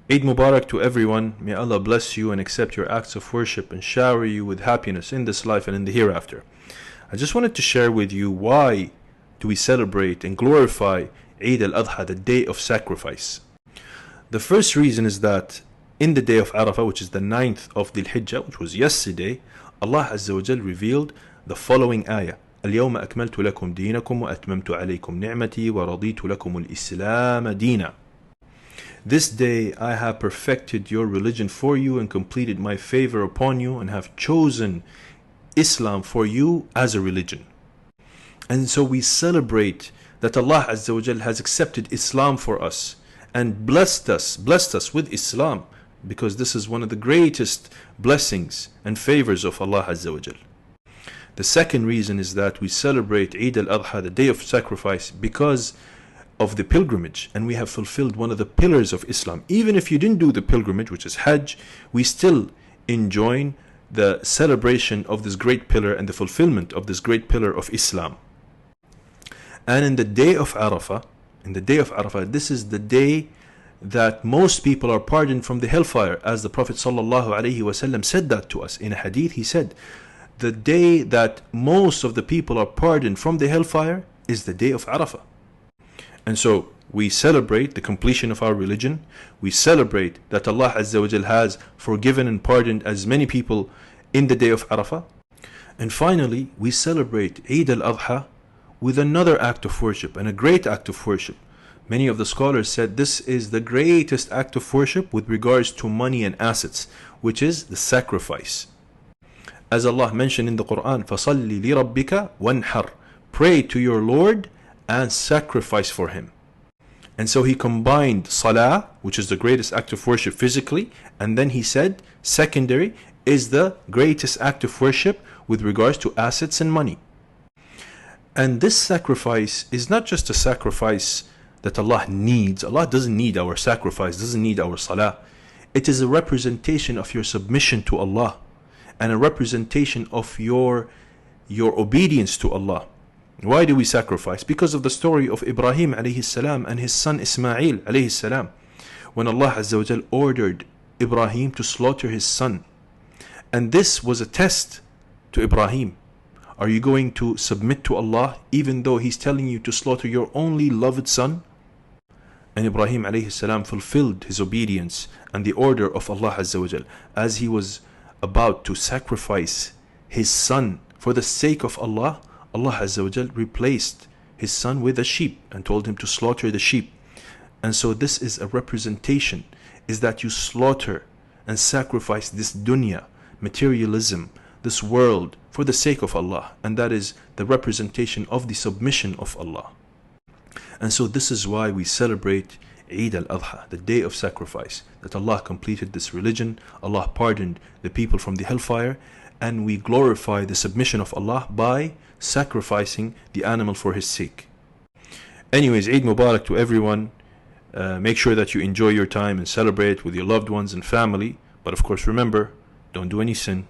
Eid Mubarak to everyone. May Allah bless you and accept your acts of worship and shower you with happiness in this life and in the hereafter. I just wanted to share with you why do we celebrate and glorify Eid Al Adha, the day of sacrifice. The first reason is that in the day of Arafah, which is the 9th of Dhul Hijjah, which was yesterday, Allah Azza wa Jal revealed the following ayah. اليوم أكملت لكم دينكم وأتممت عليكم نعمتي ورضيت لكم الإسلام دينا. This day I have perfected your religion for you and completed my favor upon you and have chosen Islam for you as a religion. And so we celebrate that Allah Azza wa Jal has accepted Islam for us and blessed us with Islam, because this is one of the greatest blessings and favors of Allah Azza wa Jal. The second reason is that we celebrate Eid Al Adha, the day of sacrifice, because of the pilgrimage, and we have fulfilled one of the pillars of Islam. Even if you didn't do the pilgrimage, which is Hajj, we still enjoy the celebration of this great pillar and the fulfillment of this great pillar of Islam. And in the day of Arafah, this is the day that most people are pardoned from the hellfire, as the Prophet ﷺ said that to us in a hadith. He said, the day that most of the people are pardoned from the hellfire is the day of Arafah. And so we celebrate the completion of our religion. We celebrate that Allah Azza wa Jal has forgiven and pardoned as many people in the day of Arafah. And finally, we celebrate Eid Al Adha with another act of worship, and a great act of worship. Many of the scholars said this is the greatest act of worship with regards to money and assets, which is the sacrifice. As Allah mentioned in the Quran, فَصَلِّ لِرَبِّكَ وَانْحَرْ, pray to your Lord and sacrifice for him. And so he combined salah, which is the greatest act of worship physically, and then he said secondary is the greatest act of worship with regards to assets and money. And this sacrifice is not just a sacrifice that Allah needs. Allah doesn't need our sacrifice, doesn't need our salah. It is a representation of your submission to Allah and a representation of your obedience to Allah. Why do we sacrifice? Because of the story of Ibrahim alayhi salam and his son Ismail alayhi salam, when Allah Azza wa Jal ordered Ibrahim to slaughter his son. And this was a test to Ibrahim. Are you going to submit to Allah even though He's telling you to slaughter your only loved son? And Ibrahim alayhi salam fulfilled his obedience and the order of Allah Azza wa Jal. As he was about to sacrifice his son for the sake of Allah, Allah Azza wa Jal replaced his son with a sheep and told him to slaughter the sheep. And so this is a representation, is that you slaughter and sacrifice this dunya, materialism, this world, for the sake of Allah. And that is the representation of the submission of Allah. And so this is why we celebrate Eid Al Adha, the day of sacrifice, that Allah completed this religion, Allah pardoned the people from the hellfire, and we glorify the submission of Allah by sacrificing the animal for His sake. Anyways, Eid Mubarak to everyone. Make sure that you enjoy your time and celebrate with your loved ones and family. But of course, remember, don't do any sin.